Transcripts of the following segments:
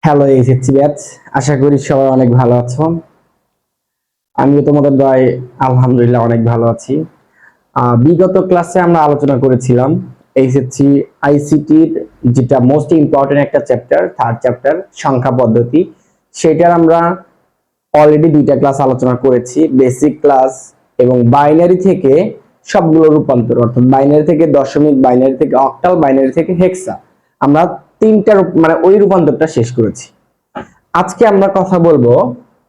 Hello SSC batch, আশা করি সবাই অনেক ভালো আছো। আমিও তোমাদের দয়ায় আলহামদুলিল্লাহ অনেক ভালো আছি। বিগত ক্লাসে আমরা আলোচনা করেছিলাম এসএসসি আইসিটির যেটা মোস্ট ইম্পর্টেন্ট একটা চ্যাপ্টার, থার্ড চ্যাপ্টার সংখ্যা পদ্ধতি। সেটার আমরা অলরেডি দুইটা ক্লাস আলোচনা করেছি, বেসিক ক্লাস এবং বাইনারি থেকে সবগুলো রূপান্তর, অর্থাৎ বাইনারি থেকে দশমিক, বাইনারি থেকে অক্টাল, বাইনারি থেকে হেক্সা। আমরা তিনটা মানে ওই রূপান্তরটা শেষ করেছি। আজকে আমরা কথা বলবো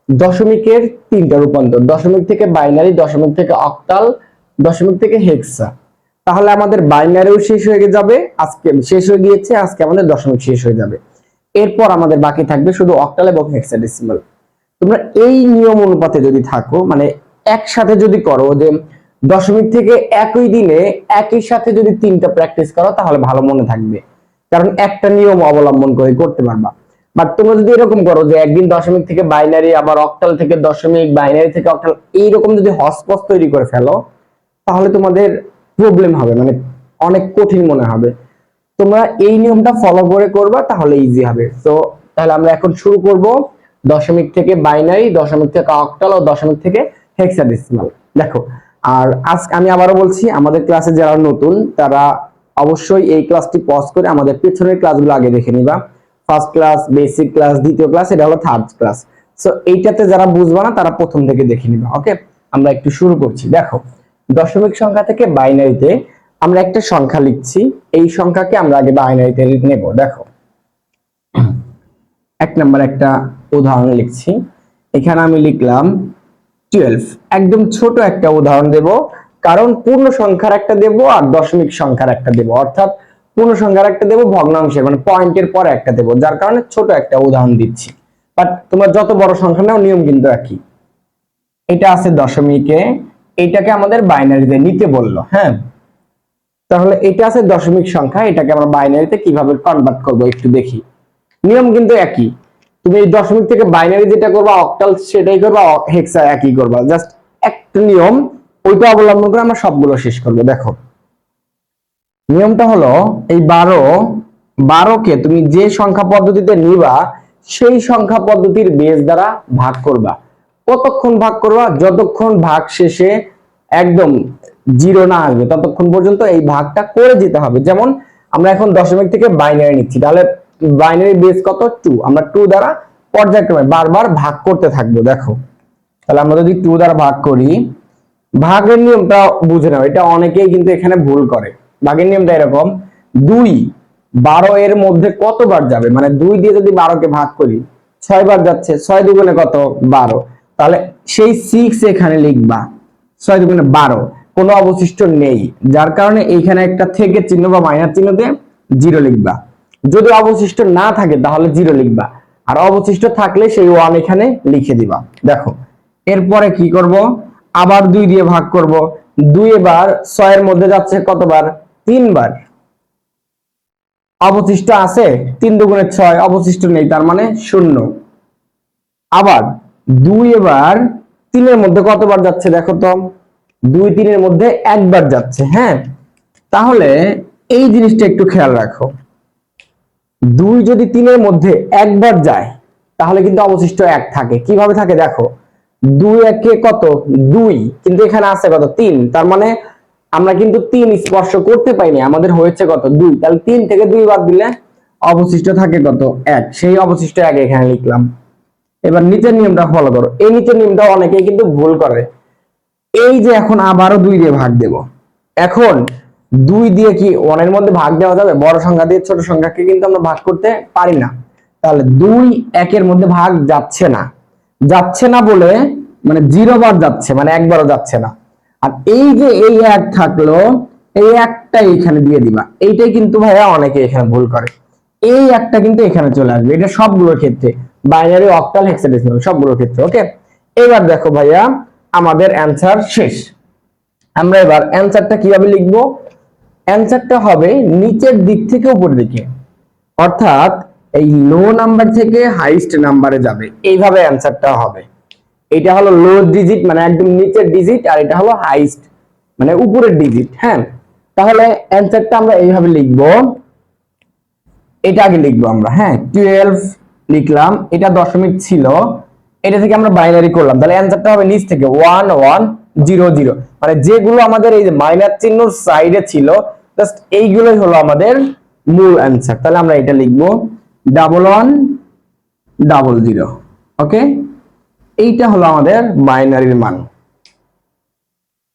দশমিকের তিনটা রূপান্তর, দশমিক থেকে বাইনারি, দশমিক থেকে অক্টাল, দশমিক থেকে হেক্সা। তাহলে আমাদের বাইনারিও শেষ হয়ে যাবে, আজকে শেষ হয়ে গিয়েছে, আজকে আমাদের দশমিক শেষ হয়ে যাবে। এরপর আমাদের বাকি থাকবে শুধু অক্টাল এবং হেক্সাডেসিমাল। তোমরা এই নিয়ম অনুপাতে যদি থাকো, মানে একসাথে যদি করো যে দশমিক থেকে একই দিনে একই সাথে যদি তিনটা প্র্যাকটিস করো, তাহলে ভালো মনে থাকবে, কারণ একটা নিয়ম অবলম্বন করে করতে পারবা। বাট তোমরা যদি এরকম করো যে একদিন দশমিক থেকে বাইনারি, আবার অক্টাল থেকে দশমিক, বাইনারি থেকে অক্টাল, এইরকম যদি হসপস তৈরি করে ফেলো, তাহলে তোমাদের প্রবলেম হবে, মানে অনেক কঠিন মনে হবে। তোমরা এই নিয়মটা ফলো করে করবা, তাহলে ইজি হবে। তো তাহলে আমরা এখন শুরু করব দশমিক থেকে বাইনারি, দশমিক থেকে অক্টাল ও দশমিক থেকে হেক্সাডেসিমাল। দেখো, আর আজকে আমি আবারও বলছি, আমাদের ক্লাসে যারা নতুন তারা অবশ্যই এই ক্লাসটি পজ করে আমাদের পেছনের ক্লাসগুলো আগে দেখে নিবা। ফার্স্ট ক্লাস, বেসিক ক্লাস, দ্বিতীয় ক্লাস, এটা হলো থার্ড ক্লাস। সো এইটাতে যারা বুঝবা না তারা প্রথম থেকে দেখে নিবা। ওকে, আমরা একটু শুরু করছি। দেখো, দশমিক সংখ্যা থেকে বাইনারিতে আমরা একটা সংখ্যা লিখছি, এই সংখ্যাকে আমরা আগে বাইনারিতে নেব। দেখো, এক নম্বর একটা উদাহরণ লিখছি, এখানে আমি লিখলাম 12। একদম ছোট একটা উদাহরণ দেব, কারণ পূর্ণ সংখ্যার একটা দেব আর দশমিক সংখ্যার একটা দেব, অর্থাৎ পূর্ণ সংখ্যার একটা দেব, ভগ্নাংশের মানে পয়েন্টের পরে একটা দেব, যার কারণে ছোট একটা উদাহরণ দিচ্ছি। বাট তোমরা যত বড় সংখ্যা নাও নিয়ম কিন্তু একই। এটা আছে দশমিকে, এটাকে আমাদের বাইনারিতে নিতে বললো। হ্যাঁ, তাহলে এটা আছে দশমিক সংখ্যা, এটাকে আমরা বাইনারিতে কিভাবে কনভার্ট করব একটু দেখি। নিয়ম কিন্তু একই, তুমি এই দশমিক থেকে বাইনারি যেটা করবা অক্টাল সেটাই করবা, হেক্সা একই করবা, জাস্ট একটা নিয়ম, ওইটা অবলম্বন করে আমরা সবগুলো শেষ করব। দেখো, নিয়মটা হলো এই 12কে তুমি যে সংখ্যা পদ্ধতিতে নিবা সেই সংখ্যা পদ্ধতির বেস দ্বারা ভাগ করবা। কতক্ষণ ভাগ করবা? যতক্ষণ ভাগ শেষে একদম জিরো না আসবে ততক্ষণ পর্যন্ত এই ভাগটা করে যেতে হবে। যেমন আমরা এখন দশমিক থেকে বাইনারি নিচ্ছি, তাহলে বাইনারি বেস কত? 2। আমরা 2 দ্বারা পর্যায়ক্রমে বারবার ভাগ করতে থাকবো। দেখো, তাহলে আমরা যদি 2 দ্বারা ভাগ করি, ভাগের নিয়মটা বুঝে নাও, এটা অনেকেই কিন্তু এখানে ভুল করে। ভাগের নিয়মটা এরকম, 2 12 এর মধ্যে কতবার যাবে, মানে 2 দিয়ে যদি 12কে ভাগ করি 6 বার যাচ্ছে, 6 দুগুণে কত? 12। তাহলে সেই 6 এখানে লিখবা, 6 দুগুণে 12, কোনো অবশিষ্ট নেই, যার কারণে এইখানে একটা থেকে চিহ্ন বা মাইনাস চিহ্ন দিয়ে 0 লিখবা। যদি অবশিষ্ট না থাকে তাহলে 0 লিখবা, আর অবশিষ্ট থাকলে সেই 1 এখানে লিখে দিবা। দেখো, এরপরে কি করব? আবার 2 দিয়ে ভাগ করব। 2 এবার 6 এর মধ্যে যাচ্ছে কতবার? 3 বার। অবশিষ্ট আছে 3 দুগুণে 6, অবশিষ্ট নেই, তার মানে 0। আবার 2 এবার 3 এর মধ্যে কতবার যাচ্ছে দেখো তো? 2 3 এর মধ্যে একবার যাচ্ছে। হ্যাঁ, তাহলে এই জিনিসটা একটু খেয়াল রাখো, 2 যদি 3 এর মধ্যে একবার যায় তাহলে কিন্তু অবশিষ্ট 1 থাকে। কিভাবে থাকে দেখো, 2 একে কত? 2, কিন্তু এখানে আছে কত? 3, তার মানে আমরা কিন্তু 3 স্পর্শ করতে পাইনি, আমাদের হয়েছে কত? 2। তাহলে 3 থেকে 2 বাদ দিলে অবশিষ্ট থাকে কত? 1। সেই অবশিষ্ট 1 এখানে লিখলাম। এবার নিচের নিয়মটা ফলো করো, এই নিচের নিয়মটা অনেকেই কিন্তু ভুল করে। এই যে এখন আবারও 2 দিয়ে ভাগ দেব, এখন 2 দিয়ে কি 1 এর মধ্যে ভাগ দেওয়া যাবে? বড় সংখ্যা দিয়ে ছোট সংখ্যাকে কিন্তু আমরা ভাগ করতে পারি না। তাহলে 2 1 এর মধ্যে ভাগ যাচ্ছে না, যাচ্ছে না বলে মানে 0 বার যাচ্ছে, মানে একবারও যাচ্ছে না। আর এই যে এই 1 থাকলো, এই একটা এখানে দিয়ে দিবা। এইটাই কিন্তু ভাইয়া অনেকে এখানে ভুল করে, এই একটা কিন্তু এখানে চলে আসবে, এটা সবগুলোর ক্ষেত্রে, বাইনারি, অক্টাল, হেক্সাডেসিমাল সবগুলোর ক্ষেত্রে। ওকে, এবার দেখো ভাইয়া, আমাদের অ্যান্সার শেষ। আমরা এবার অ্যান্সারটা কিভাবে লিখব? অ্যান্সারটা হবে নিচের দিক থেকে উপরের দিকে, অর্থাৎ এই লো নাম্বার থেকে হাইস্ট নাম্বারে যাবে, এইভাবে অ্যান্সারটা হবে। এটা হলো লো ডিজিট মানে একদম নিচের ডিজিট, আর এটা হলো হাইস্ট মানে উপরের ডিজিট। হ্যাঁ, তাহলে অ্যান্সারটা আমরা এইভাবে লিখব, এটা আগে লিখবো আমরা। হ্যাঁ, 12 লিখলাম, এটা দশমিক ছিল, এটা থেকে আমরা বাইনারি করলাম, তাহলে অ্যান্সারটা হবে নিচ থেকে 1 1 0 0। মানে যেগুলো আমাদের এই যে মাইনাস চিহ্নর সাইডে ছিল জাস্ট এইগুলোই হলো আমাদের মূল অ্যান্সার। তাহলে আমরা এটা লিখবো 1 1 0 0। ওকে, এইটা হলো আমাদের বাইনারির মান।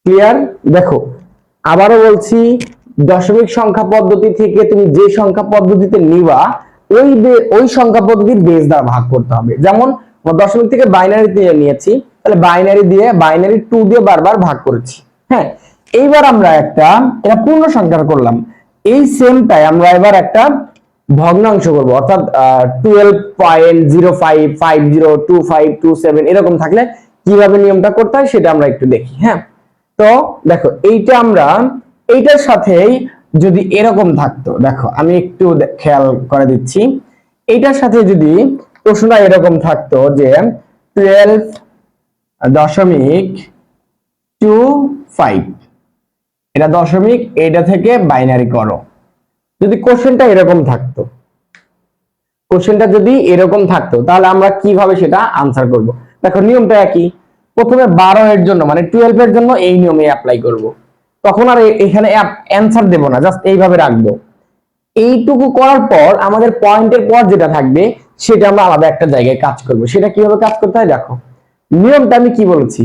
ক্লিয়ার? দেখো আবারও বলছি, দশমিক সংখ্যা পদ্ধতি থেকে তুমি যে সংখ্যা পদ্ধতিতে নিবা ওই সংখ্যা পদ্ধতির বেস দ্বারা ভাগ করতে হবে। যেমন দশমিক থেকে বাইনারি দিয়ে নিয়েছি, তাহলে বাইনারি 2 দিয়ে বারবার ভাগ করেছি। হ্যাঁ, এইবার আমরা এটা পূর্ণ সংখ্যা করলাম, এই সেমটাই আমরা এবার একটা ভগ্নাংশ করব, অর্থাৎ 12.05502527 এরকম থাকলে কিভাবে নিয়মটা করতে হয় সেটা আমরা একটু দেখি। হ্যাঁ, তো দেখো এইটার সাথেই যদি এরকম থাকতো, দেখো আমি একটু খেয়াল করে দিচ্ছি, এইটার সাথে যদি প্রশ্নটা এরকম থাকতো যে 12.25, এটা দশমিক, এটা থেকে বাইনারি করো, যদি কোশ্চেনটা এরকম থাকতো, তাহলে আমরা কিভাবে সেটা আনসার করব? দেখো নিয়মটা একই, প্রথমে 12 এর জন্য মানে 12 এর জন্য এই নিয়মে অ্যাপ্লাই করব, তখন আর এখানে অ্যানসার দেব না, জাস্ট এইভাবে রাখবো। এইটুকু করার পর আমাদের পয়েন্টের পর যেটা থাকবে সেটা আমরা আলাদা একটা জায়গায় কাজ করব। সেটা কিভাবে কাজ করতে হয় দেখো, নিয়মটা আমি কি বলেছি,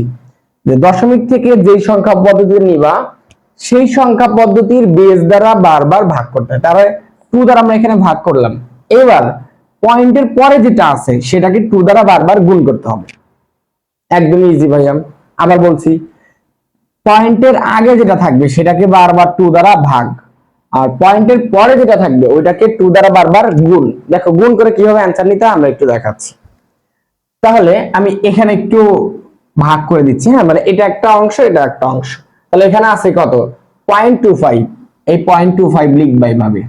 যে দশমিক থেকে যেই সংখ্যা পদ্ধতি নিবা সেই সংখ্যা পদ্ধতির বেস দ্বারা বারবার ভাগ করতে হয়। তাহলে 2 দ্বারা আমরা এখানে ভাগ করলাম, এবার পয়েন্টের পরে যেটা আছে সেটাকে 2 দ্বারা বারবার গুণ করতে হবে। একদমই ইজি ভাইয়া। আবার বলছি, পয়েন্টের আগে যেটা থাকবে সেটাকে বারবার 2 দ্বারা ভাগ, আর পয়েন্টের পরে যেটা থাকবে ওইটাকে 2 দ্বারা বারবার গুণ। দেখো গুণ করে কিভাবে অ্যান্সার নিতে হয় আমরা একটু দেখাচ্ছি। তাহলে আমি এখানে একটু ভাগ করে দিচ্ছি। হ্যাঁ, মানে এটা একটা অংশ, এটা একটা অংশ। তাহলে এখানে আছে কত? 0.25। এই 0.25 লিখবা এইভাবে,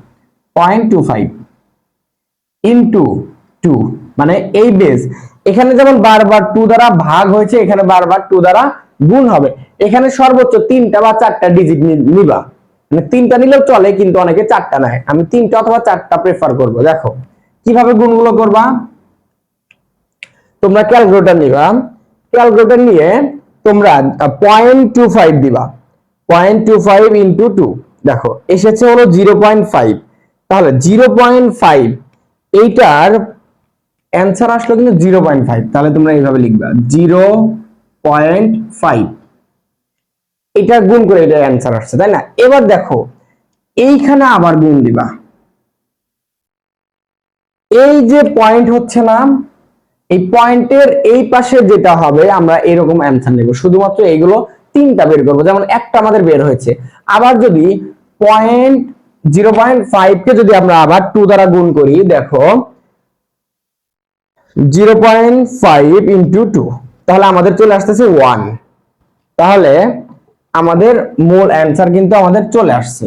0.25 ইনটু 2, মানে এই বেস। এখানে যেমন বারবার 2 দ্বারা ভাগ হয়েছে, এখানে বারবার 2 দ্বারা গুণ হবে। এখানে সর্বোচ্চ 3টা বা 4টা ডিজিট নিবা, মানে 3টা নিলেও চলে, কিন্তু অনেকে 4টা নেয়, আমি 3টা অথবা 4টা প্রেফার করব। দেখো কিভাবে গুণগুলো করবা, তোমরা ক্যালকুলেটর নিবা, ক্যালকুলেটর নিয়ে তোমরা 0.25 দিবা, 0.25 ইনটু 2, দেখো এসেছে হলো 0.5। তাহলে 0.5 এইটার অ্যান্সার আসলো কিন্তু 0.5। তাহলে তোমরা এইভাবে লিখবা 0.5, এটা গুণ করে এটা অ্যান্সার আসছে, তাই না? এবার দেখো এইখানে আবার গুণ দিবা, এই যে পয়েন্ট হচ্ছে না, এই পয়েন্টের এই পাশে যেটা হবে আমরা এরকম অ্যান্সার নেব। শুধুমাত্র এইগুলো 3টা বের করব, যেমন একটা আমাদের বের হয়েছে। আবার যদি 0.5 কে যদি আমরা আবার 2 দ্বারা গুণ করি, দেখো 0.5 ইনটু 2, তাহলে আমাদের চলে আসতেছে 1। তাহলে আমাদের মূল অ্যান্সার কিন্তু আমাদের চলে আসছে,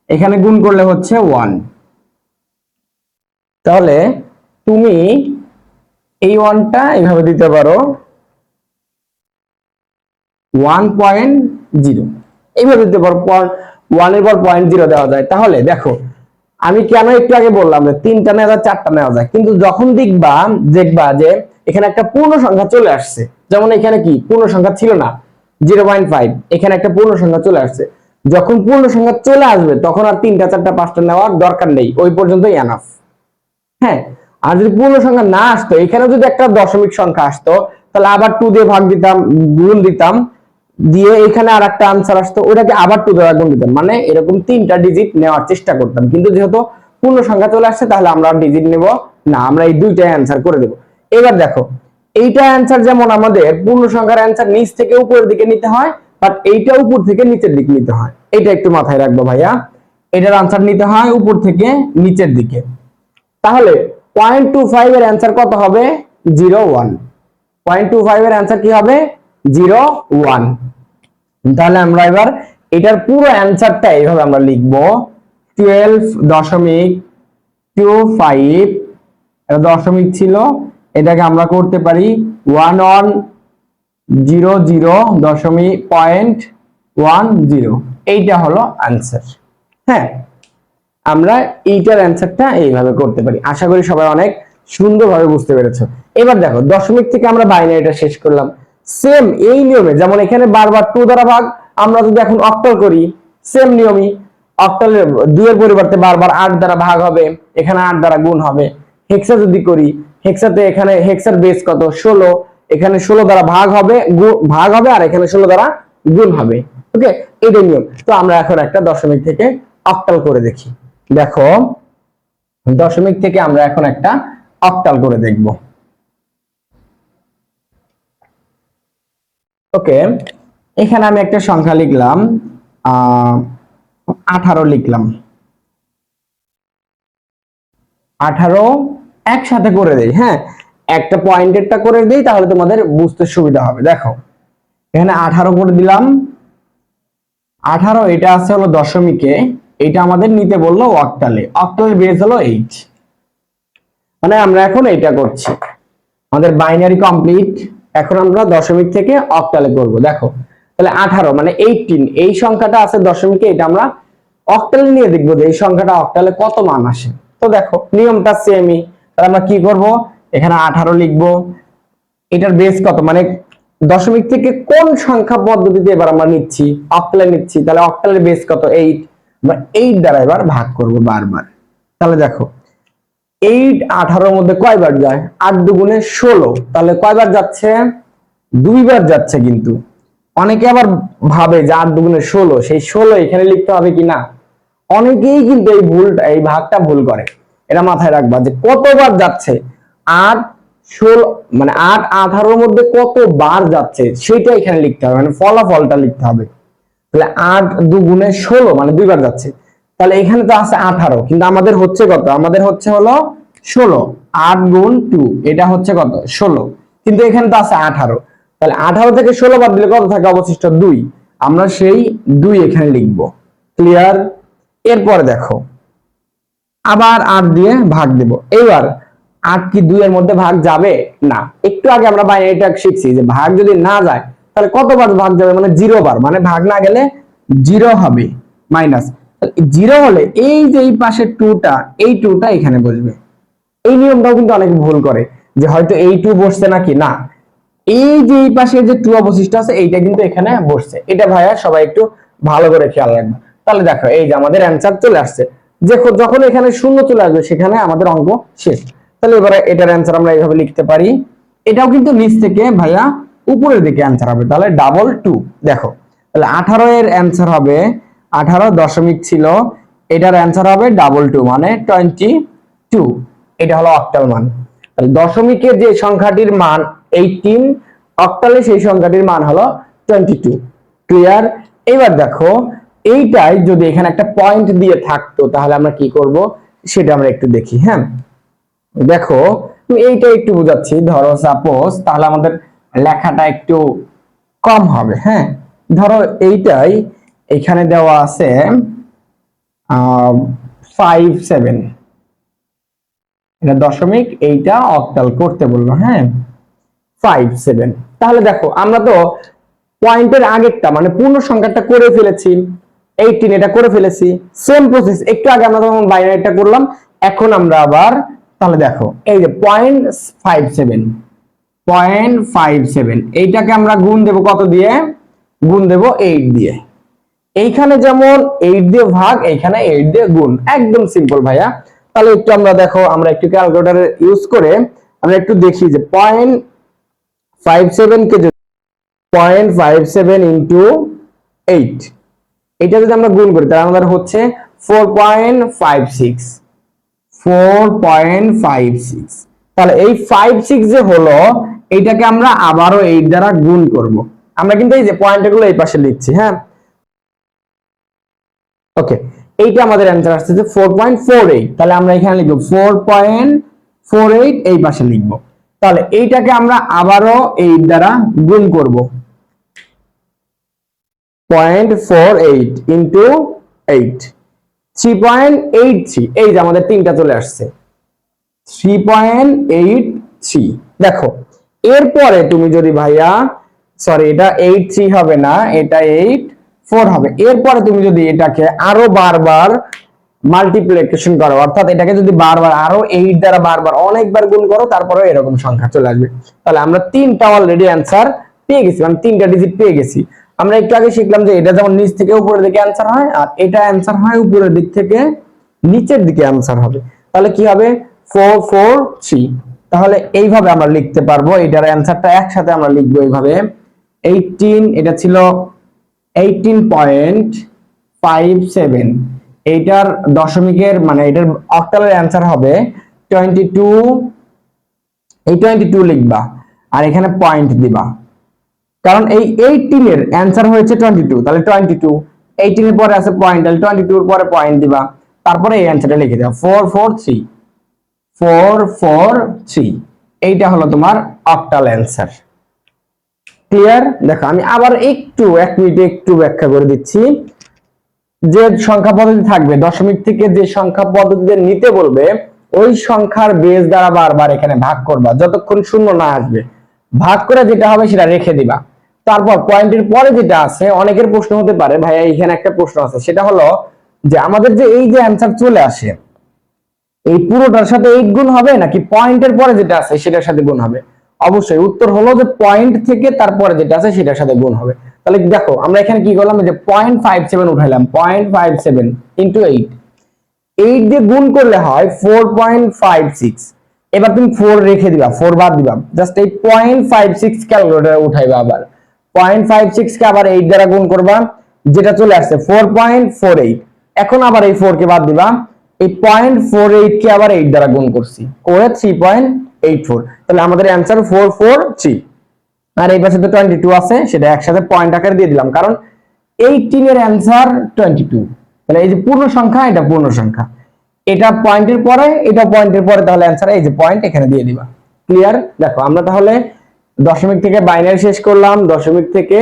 এখানে গুণ করলে হচ্ছে 1। তাহলে তুমি এই 1টা এইভাবে দিতে পারো 1.0, এইভাবে দিতে পারো, 1 এর পর 0.0 দেওয়া যায়। তাহলে দেখো আমি কেন একটু আগে বললাম যে 3টা নেওয়া যায়, 4টা নেওয়া যায়, কিন্তু যখন দেখবা যে এখানে একটা পূর্ণ সংখ্যা চলে আসছে, যেমন এখানে কি পূর্ণ সংখ্যা ছিল না 0.5, এখানে একটা পূর্ণ সংখ্যা চলে আসছে। যখন পূর্ণ সংখ্যা চলে আসবে তখন আর 3টা 4টা 5টা নেওয়ার দরকার নেই, ওই পর্যন্তই এনাফ। হ্যাঁ, আর যদি পূর্ণ সংখ্যা না আসতো, এখানে যদি একটা দশমিক সংখ্যা আসতো, তাহলে আবার 2 দিয়ে ভাগ দিতাম, গুণ দিতাম, দিয়ে এখানে আর একটা আনসার আসতো, ওটাকে আবার 2 দ্বারা গুণ দিতাম, মানে এরকম 3টা ডিজিট নেওয়ার চেষ্টা করতাম। কিন্তু যেহেতু পূর্ণ সংখ্যা চলে আসছে, তাহলে আমরা ডিজিট নেব না, আমরা এই দুইটাই অ্যান্সার করে দেব। এবার দেখো এইটা অ্যান্সার, যেমন আমাদের পূর্ণ সংখ্যার অ্যান্সার নিচ থেকে উপরের দিকে নিতে হয়, বাট এইটা উপর থেকে নিচের দিকে নিতে হয়। এটা একটু মাথায় রাখবো ভাইয়া, এটার আনসার নিতে হয় উপর থেকে নিচের দিকে। তাহলে 0.25 এর অ্যান্সার কত হবে? 0.1। 0.25 এর অ্যান্সার কি হবে? 0.1। তাহলে আমরা এবার এটার পুরো অ্যান্সারটা এইভাবে আমরা লিখব, 12.25, এটা দশমিক ছিল, এটাকে আমরা করতে পারি 1100.10। এইটা হলো অ্যান্সার। হ্যাঁ, আমরা এইটার অ্যান্সারটা এইভাবে করতে পারি। আশা করি সবাই অনেক সুন্দরভাবে বুঝতে পেরেছো। এবার দেখো দশমিক থেকে আমরা বাইনারিটা শেষ করলাম। সেম এই নিয়মে, যেমন এখানে বারবার 2 দ্বারা ভাগ, আমরা যদি এখন অক্টাল করি সেম নিয়মই, অক্টালের 2 এর পরিবর্তে বারবার 8 দ্বারা ভাগ হবে, এখানে 8 দ্বারা গুণ হবে। হেক্সা যদি করি, হেক্সাতে এখানে হেক্সার বেস কত 16, এখানে 16 দ্বারা ভাগ হবে আর এখানে 16 দ্বারা গুণ হবে। ওকে, এটাই নিয়ম। তো আমরা এখন একটা দশমিক থেকে অক্টাল করে দেখি। দেখো দশমিক থেকে আমরা এখন একটা অক্টাল করে দেখব। ওকে, এখানে আমি একটা সংখ্যা লিখলাম 18 লিখলাম। 18 একসাথে করে দেই, হ্যাঁ একটা পয়েন্টেরটা করে দেই তাহলে তোমাদের বুঝতে সুবিধা হবে। দেখো এখানে 18 করে দিলাম। 18 এটা আছে হলো দশমিকে, এটা আমাদের নিতে বললো অক্টালে, অক্টালের বেস হলো 8। মানে আমরা এখন এটা করছি, আমাদের বাইনারি কমপ্লিট। এখন আমরা দশমিক থেকে অক্টালে করব। দেখো তাহলে 18 মানে 18, এই সংখ্যাটা আছে দশমিকে, এটা আমরা অক্টালে নিয়ে দেখবো যে এই সংখ্যাটা অক্টালে কত মান আসে। তো দেখো নিয়মটা সেমই, তাহলে আমরা কি করব, এখানে 18 লিখবো। এটার বেস কত, মানে দশমিক থেকে কোন সংখ্যা পদ্ধতিতে এবার আমরা নিচ্ছি, অক্টালে নিচ্ছি, তাহলে অক্টালের বেস কত 8, আমরা 8 দ্বারা এবার ভাগ করব বারবার। তাহলে দেখো 8 18 এর মধ্যে কয়বার যায়, 8 দুগুণে 16, তাহলে কয়বার যাচ্ছে, 2 বার যাচ্ছে। কিন্তু অনেকে আবার ভাবে যে 8 দুগুণে 16, সেই 16 এখানে লিখতে হবে কিনা, অনেকেই কিন্তু এই ভাগটা ভুল করে। এটা মাথায় রাখবা যে কতবার যাচ্ছে, 8 16 মানে 8 18 এর মধ্যে কত বার যাচ্ছে সেটা এখানে লিখতে হবে, মানে ফলাফলটা লিখতে হবে। তাহলে 8 দুগুণে 16 মানে 2 বার যাচ্ছে। তাহলে এখানে তো আছে 18, কিন্তু আমাদের হচ্ছে কত, আমাদের হচ্ছে হলো 16, 8 গুণ 2 এটা হচ্ছে কত 16, কিন্তু এখানে তো আছে 18। তাহলে 18 থেকে 16 বাদ দিলে কত থাকে, অবশিষ্ট 2, আমরা সেই 2 এখানে লিখব। ক্লিয়ার? এরপরে দেখো আবার 8 দিয়ে ভাগ দেব। এবার 8 কি 2 এর মধ্যে ভাগ যাবে না, একটু আগে আমরা বাইনারিটা শিখছি যে ভাগ যদি না যায় তাহলে কতবার ভাগ যাবে, মানে 0 বার, মানে ভাগ না গেলে 0 হবে মাইনাস। 0 হলে এই যে এই পাশে 2টা, এই 2টা এখানে বসবে। এই নিয়মটাও কিন্তু অনেকে ভুল করে যে হয়তো এই 2 বসছে নাকি, না এই যে এই পাশে যে 2 অবশিষ্ট আছে এইটা কিন্তু এখানে বসছে। এটা ভাইয়া সবাই একটু ভালো করে খেয়াল রাখবে। তাহলে দেখো এই যে আমাদের অ্যানসার চলে আসছে, যে যখন এখানে শূন্য চলে আসবে সেখানে আমাদের অঙ্ক শেষ। তাহলে এবারে এটার অ্যানসার আমরা এইভাবে লিখতে পারি। এটাও কিন্তু নিচ থেকে ভাইয়া উপরের দিকে অ্যানসার হবে, তাহলে ডাবল 2। দেখো তাহলে 18 এর অ্যানসার হবে 18 দশমিক ছিল, এটার অ্যানসার হবে ডাবল 2 মানে 22। এটা হলো অক্টাল মান। তাহলে দশমিকের যে সংখ্যাটির মান 18, অক্টালে সেই সংখ্যাটির মান হলো 22। ক্লিয়ার? এবার দেখো এইটাই যদি এখানে একটা পয়েন্ট দিয়ে থাকতো তাহলে আমরা কি করব সেটা আমরা একটু দেখি। হ্যাঁ দেখো এইটা একটু বোঝাচ্ছি, ধরো সাপোজ, তাহলে আমাদের লেখাটা একটু কম হবে। হ্যাঁ ধরো এইটাই এখানে দেওয়া আছে 57, এটা দশমিক, এইটা অক্টাল করতে বললো। হ্যাঁ 57, তাহলে দেখো আমরা তো পয়েন্টের আগেরটা মানে পূর্ণ সংখ্যাটা করে ফেলেছি, 18 এটা করে ফেলেছি। সেম প্রসেস একটু আগে আমরা যখন বাইনারিটা করলাম, এখন আমরা আবার তাহলে দেখো এই যে 0.57 এইটাকে আমরা গুণ দেব কত দিয়ে, গুণ দেব 8 দিয়ে। এইখানে যেমন 8 দিয়ে ভাগ, এইখানে 8 দিয়ে গুণ, একদম সিম্পল ভাইয়া। তাহলে একটু আমরা দেখো, আমরা একটু ক্যালকুলেটর ইউজ করে আমরা একটু দেখি যে 0.57 কে 0.57 ইন্টু 8, এটা যদি আমরা গুণ করি তাহলে আমাদের হচ্ছে 4.56। তাহলে এই 56 যে হলো, এইটাকে আমরা আবারও 8 দ্বারা গুণ করব। আমরা কিন্তু এই যে পয়েন্টগুলো এই পাশে লিখছি। হ্যাঁ ওকে, এইটা আমাদের অ্যানসার আসছে যে 4.48। তাহলে আমরা এখানে লিখব 4.48, এই পাশে লিখব। তাহলে এইটাকে আমরা আবারও 8 দ্বারা গুণ করব, 0.48 ইন্টু 8, 3.83। এই যে আমাদের তিনটা চলে আসছে 3.83। দেখো এরপরে তুমি যদি ভাইয়া, সরি এটা 83 হবে না, এটা 84 হবে। এরপরে তুমি যদি এটাকে আরো বারবার মাল্টিপ্লিকেশন করো, অর্থাৎ এটাকে যদি বারবার আরো 8 দ্বারা বারবার অনেকবার গুণ করো তারপরে এরকম সংখ্যা চলে আসবে। তাহলে আমরা তিনটা অলরেডি অ্যান্সার পেয়ে গেছি, মানে তিনটা ডিজিট পেয়ে গেছি। আমরা একটু আগে শিখলাম যে এটা যেমন নিচ থেকে উপরের দিকে অ্যান্সার হয়, আর এটা অ্যান্সার হয় উপরের দিক থেকে নিচের দিকে অ্যান্সার হবে। তাহলে কি হবে 4 4 3। তাহলে এইভাবে আমরা লিখতে পারবো, এটার অ্যান্সারটা একসাথে আমরা লিখবো এইভাবে 18, এটা ছিল 18.57। এইটার দশমিকের মানে এটার অক্টালের অ্যান্সার হবে 22। এই 22 লিখবা আর এখানে পয়েন্ট দিবা, কারণ এই 18 এর অ্যান্সার হয়েছে 22, তাহলে 22, 18 এর পরে আছে পয়েন্ট, তাহলে 22 এর পরে পয়েন্ট দিবা, তারপরে এই অ্যান্সারটা লিখে দাও 443 443। এইটা হলো তোমার অক্টাল অ্যান্সার। ক্লিয়ার? দেখো আমি আবার একটু 1 মিনিটে একটু ব্যাখ্যা করে দিচ্ছি। যে সংখ্যা পদ্ধতি থাকবে দশমিক থেকে, যে সংখ্যা পদ্ধতিতে নিতে বলবে ওই সংখ্যার বেস দ্বারা বারবার এখানে ভাগ করবা যতক্ষণ শূন্য না আসবে। ভাগ করে যেটা হবে সেটা রেখে দিবা। তারপর পয়েন্টের পরে যেটা আছে, অনেকের প্রশ্ন হতে পারে ভাইয়া এখানে একটা প্রশ্ন আছে, সেটা হলো যে আমাদের যে এই যে অ্যান্সার চলে আসে এই পুরোটার সাথে 8 গুণ হবে নাকি পয়েন্টের পরে যেটা আছে সেটার সাথে গুণ হবে? অবশ্যই উত্তর হলো যে পয়েন্ট থেকে তারপরে যেটা আছে সেটার সাথে গুণ হবে। তাহলে দেখো আমরা এখানে কি করলাম, যে 0.57 উঠাইলাম, 0.57 ইনটু 8, 8 দিয়ে গুণ করলে হয় 4.56। এবার তুমি 4 রেখে দিবা, 4 বাদ দিবা, জাস্ট এই 0.56 ক্যালকুলেটরে উঠাইবা, আবার 0.56 কে আবার 8 দ্বারা গুণ করবা, যেটা চলে আসছে 4.48। এখন আবার এই 4 কে বাদ দিবা, এই 0.48 কে আবার 8 দ্বারা গুণ করছি করে 3.84। তাহলে আমাদের অ্যানসার 443। আর এই পাশে তো 22 আছে, সেটা একসাথে পয়েন্ট আকারে দিয়ে দিলাম, কারণ 18 এর অ্যানসার 22। তাহলে এই যে পূর্ণ সংখ্যা, এটা পূর্ণ সংখ্যা, এটা পয়েন্টের পরে, এটা পয়েন্টের পরে, তাহলে অ্যানসার এই যে পয়েন্ট এখানে দিয়ে দিবা। ক্লিয়ার? দেখো আমরা তাহলে দশমিক থেকে বাইনারি শেষ করলাম, দশমিক থেকে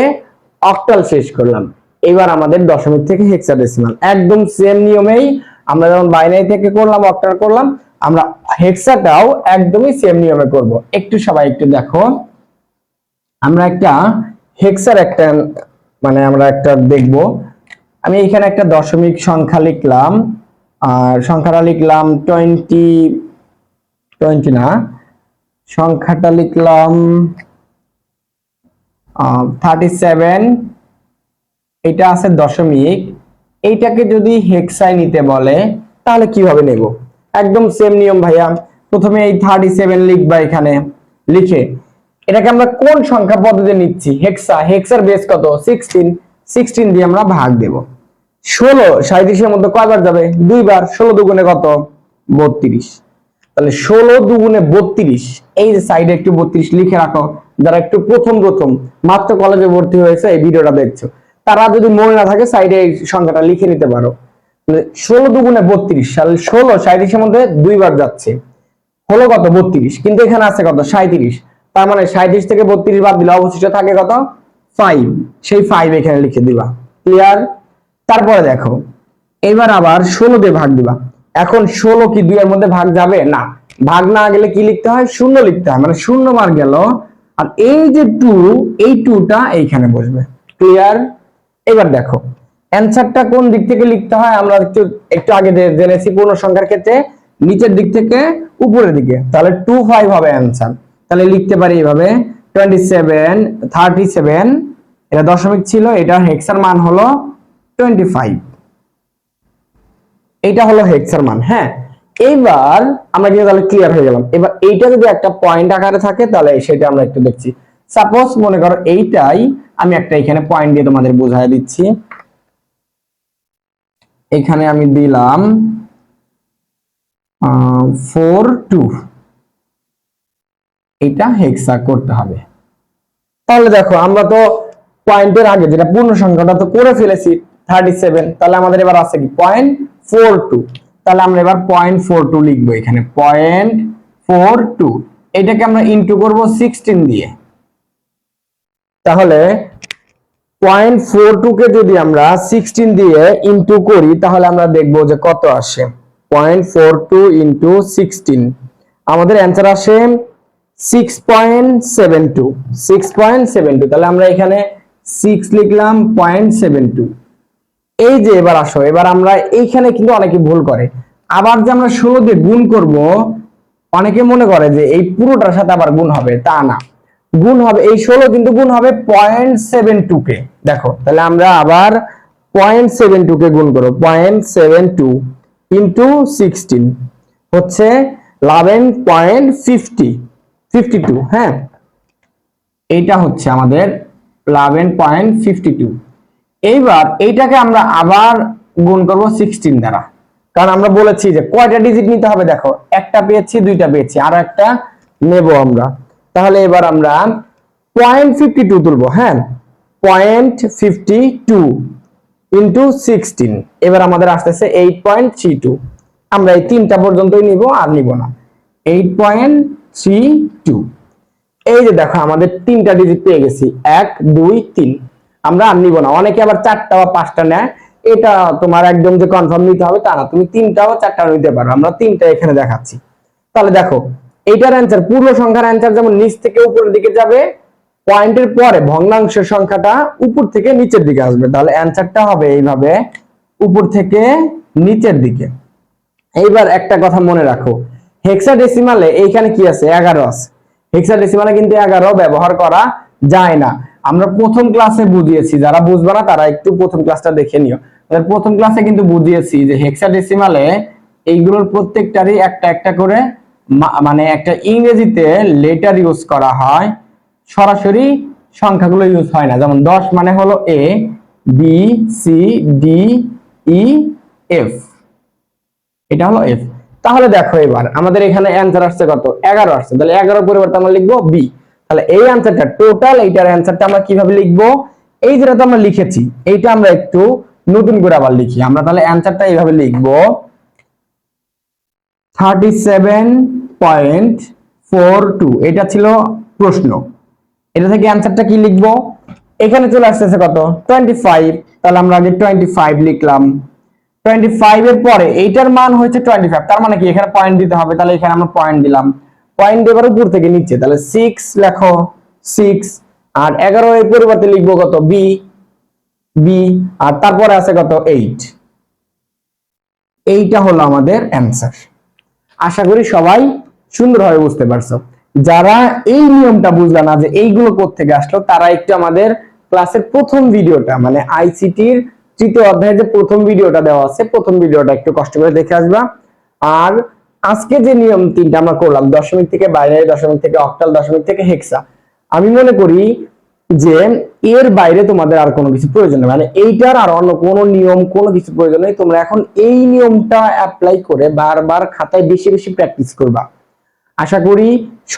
অক্টাল শেষ করলাম। এবার আমাদের দশমিক থেকে হেক্সাডেসিমাল, একদম সেম নিয়মেই আমরা যেমন বাইনারি থেকে করলাম, অক্টাল করলাম, আমরা হেক্সাটাও একদমই সেম নিয়মে করব। একটু সবাই একটু দেখো, আমরা একটা হেক্সার একটা মানে আমরা একটা দেখব। আমি এখানে একটা দশমিক সংখ্যা লিখলাম, আর সংখ্যাটা লিখলাম 20 না, সংখ্যাটা লিখলাম 37। এটা আছে দশমিক, এইটাকে যদি হেক্সায় নিতে বলে তাহলে কিভাবে নেব? একদম সেম নিয়ম ভাইয়া। প্রথমে এই 37 লিখবা, এখানে লিখে এটাকে আমরা কোন সংখ্যা পদ্ধতিতে নিচ্ছি? হেক্সা, হেক্সার বেস কত? 16, 16 দিয়ে আমরা ভাগ দেব। 16 37 এর মধ্যে কয়বার যাবে? দুইবার। 16 দুগুণে কত? 32। তাহলে 16 দুগুণে 32, এই যে সাইডে একটু 32 লিখে রাখো। যারা একটু প্রথম মাত্র কলেজে ভর্তি হয়েছে এই ভিডিওটা দেখছো, তারা যদি মনে না থাকে সাইডে এই সংখ্যাটা লিখে নিতে পারো। 16 দুগুণে 32, তাহলে 16 37 এর মধ্যে দুইবার যাচ্ছে, হলো কত? 32। কিন্তু এখানে আছে কত? 37। তার মানে 37 থেকে 32 বাদ দিলে অবশিষ্ট থাকে কত? 5। সেই 5 এখানে লিখে দিবা। ক্লিয়ার? তারপরে দেখো এবার আবার 16 দিয়ে ভাগ দিবা। এখন 16 কি 2 এর মধ্যে ভাগ যাবে? না, ভাগ না গেলে কি লিখতে হয়? শূন্য লিখতে হয়, মানে শূন্য বার গেল, আর এই যে 2, এই 2টা এইখানে বসবে। ক্লিয়ার? এবার দেখো অ্যানসারটা কোন দিক থেকে লিখতে হয় আমরা একটু আগে জেনেছি, পূর্ণ সংখ্যার ক্ষেত্রে নিচের দিক থেকে উপরের দিকে। তাহলে 25 হবে অ্যানসার। তাহলে লিখতে পারি এইভাবে 37, এটা দশমিক ছিল, এটার হেক্সার মান হলো 25। এইটা হলো হেক্সার মান। হ্যাঁ, এইবার আমরা কিন্তু তাহলে ক্লিয়ার হয়ে গেলাম। এবার এইটা যদি একটা পয়েন্ট আকারে থাকে তাহলে সেটা আমরা একটু দেখছি। সাপোজ মনে করো এইটাই আমি একটা এখানে পয়েন্ট দিয়ে তোমাদের বোঝায় দিচ্ছি। এখানে আমি দিলাম 42, এটা হেক্সা করতে হবে। তাহলে দেখো আমরা তো পয়েন্টের আগে যেটা পূর্ণ সংখ্যাটা তো করে ফেলেছি 37, তাহলে আমাদের এবার আছে কি 0.42। তাহলে আমরা এবার 0.42 লিখবো এখানে 0.42। এটাকে আমরা ইনটু করব 16 দিয়ে। তাহলে 0.42 কে যদি আমরা 16 দিয়ে ইনটু করি তাহলে আমরা দেখব যে কত আসে। 0.42 ইনটু 16, আমাদের অ্যান্সার আসে 6.72। তাহলে আমরা এখানে 6 লিখলাম, 0.72 এই যে এবার আসো, এবার আমরা এইখানে কিন্তু অনেকে ভুল করে, আবার যে আমরা 16 দিয়ে গুণ করব, অনেকে মনে করে যে এই পুরোটার সাথে আবার গুণ হবে, তা না। গুণ হবে এই 16 কিন্তু গুণ হবে 0.72 কে। দেখো তাহলে আমরা আবার 0.72 কে গুণ করব, 0.72 ইন্টু 16 হচ্ছে 11.52। হ্যাঁ, এইটা হচ্ছে আমাদের 11.52। এইবার এইটাকে আমরা আবার গুণ করব 16 দ্বারা, কারণ আমরা বলেছি যে কয়টা ডিজিট নিতে হবে। দেখো একটা পেয়েছি, দুইটা পেয়েছি, আর একটা নেব আমরা। তাহলে এবার আমরা 0.52 তুলবো। হ্যাঁ, 0.52 ইন্টু 16, এবার আমাদের আসতেছে 8.32। আমরা এই তিনটা পর্যন্তই নিব, আর নিব না। 8.32। এই যে দেখো আমাদের তিনটা ডিজিট পেয়ে গেছি, 1 2 3। আমরা আর নিব না। অনেকে আবার 4টা বা 5টা নেয়, এটা তোমার একদম যে কনফার্ম নিতে হবে তা না, তুমি 3টা বা 4টা নিতে পারো। আমরা 3টা এখানে দেখাচ্ছি। তাহলে দেখো এইটার অ্যান্সার, পূর্ণ সংখ্যার অ্যান্সার যেমন নিচ থেকে উপরের দিকে যাবে, পয়েন্টের পরে ভগ্নাংশের সংখ্যাটা উপর থেকে নিচের দিকে আসবে। তাহলে অ্যান্সারটা হবে এইভাবে, উপর থেকে নিচের দিকে। এইবার একটা কথা মনে রাখো, হেক্সাডেসিমালে এইখানে কি আছে, 11 আছে। হেক্সাডেসিমালে কিন্তু 11 ব্যবহার করা যায় না। আমরা প্রথম ক্লাসে বুঝিয়েছি, যারা বুঝবে না তারা একটু প্রথম ক্লাসটা দেখে নিও। প্রথম ক্লাসে কিন্তু বুঝিয়েছি যে হেক্সাডেসিমালে এইগুলোর প্রত্যেকটারই একটা একটা করে মানে একটা ইংরেজিতে লেটার ইউজ করা হয়, সরাসরি সংখ্যাগুলো ইউজ হয় না। যেমন 10 মানে হলো A B C D E F, এটা হলো এফ। তাহলে দেখো এবার আমাদের এখানে অ্যান্সার আসছে কত, 11 আসছে। তাহলে 11 পরিবর্তে আমরা লিখবো বি। তাহলে এই অ্যান্সারটা টোটাল, এইটার অ্যান্সারটা আমরা কিভাবে লিখবো, এই যেটা তো আমরা লিখেছি এইটা আমরা একটু নতুন করে আবার লিখি। আমরা তাহলে অ্যান্সারটা এইভাবে লিখবো, 37.42। এটা ছিল প্রশ্ন। এটা থেকে অ্যান্সারটা কি লিখবো, এখানে চলে আসতেছে কত, 25। তাহলে আমরা আগে 25 লিখলাম। 25 এর পরে এইটার মান হচ্ছে 25, তার মানে কি এখানে পয়েন্ট দিতে হবে। তাহলে এখানে আমরা পয়েন্ট দিলাম, পয়েন্ট দেবার উপর থেকে নিচে, তাহলে 6 লেখো 6। আর 11 এর পরিবর্তে লিখবো কত, বি বি, আর তারপরে আছে কত, 8। এইটা হলো আমাদের অ্যান্সার। আশা করি সবাই সুন্দরভাবে বুঝতে পারছো। যারা এই নিয়মটা বুঝলা না যে এইগুলো কোত্থেকে আসলো, তারা একটু আমাদের ক্লাসের প্রথম ভিডিওটা, মানে আইসিটির 3য় অধ্যায়ের যে প্রথম ভিডিওটা দেওয়া আছে, প্রথম ভিডিওটা একটু কষ্ট করে দেখে আসবা। আর আজকে যে নিয়ম 3টা আমরা করলাম, দশমিক থেকে বাইনারি, দশমিক থেকে অক্টাল, দশমিক থেকে হেক্সা, আমি মনে করি যে এর বাইরে তোমাদের আর কোনো কিছু প্রয়োজন নেই, মানে এইটার আর অন্য কোনো নিয়ম কোনো কিছু প্রয়োজন নেই। তোমরা এখন এই নিয়মটা অ্যাপ্লাই করে বারবার খাতায় বেশি বেশি প্র্যাকটিস করবা। আশা করি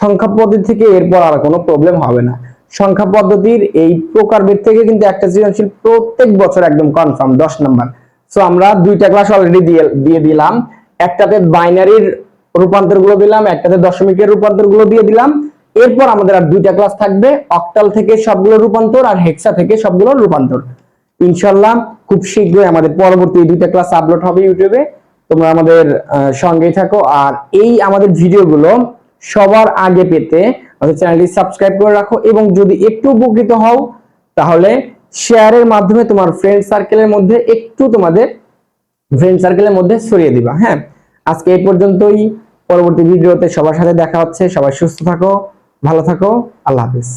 সংখ্যা পদ্ধতি থেকে এরপর আর কোনো প্রবলেম হবে না। সংখ্যা পদ্ধতির এই প্রকারভেদ থেকে কিন্তু একটা সৃজনশীল প্রত্যেক বছর একদম কনফার্ম 10 নাম্বার। সো আমরা 2টা ক্লাস অলরেডি দিয়ে দিলাম, একটাতে বাইনারির রূপান্তর গুলো দিলাম, একটাতে দশমিকের রূপান্তর গুলো দিয়ে দিলাম। এরপর আমাদের আর 2টা ক্লাস থাকবে, অক্টাল থেকে সবগুলো রূপান্তর আর হেক্সা থেকে সবগুলো রূপান্তর। ইনশাআল্লাহ খুব শীঘ্রই আমাদের পরবর্তী 2টা ক্লাস আপলোড হবে ইউটিউবে। তোমরা আমাদের সঙ্গেই থাকো। আর এই আমাদের ভিডিওগুলো সবার আগে পেতে আমাদের চ্যানেলটি সাবস্ক্রাইব করে রাখো, এবং যদি একটু উপকৃত হও তাহলে শেয়ারের মাধ্যমে তোমার ফ্রেন্ড সার্কেলের মধ্যে ছড়িয়ে দিবা। হ্যাঁ, আজকে এই পর্যন্তই। পরবর্তী ভিডিওতে সবার সাথে দেখা হচ্ছে। সবাই সুস্থ থাকো, ভালো থাকো, আল্লাহ হাফেজ।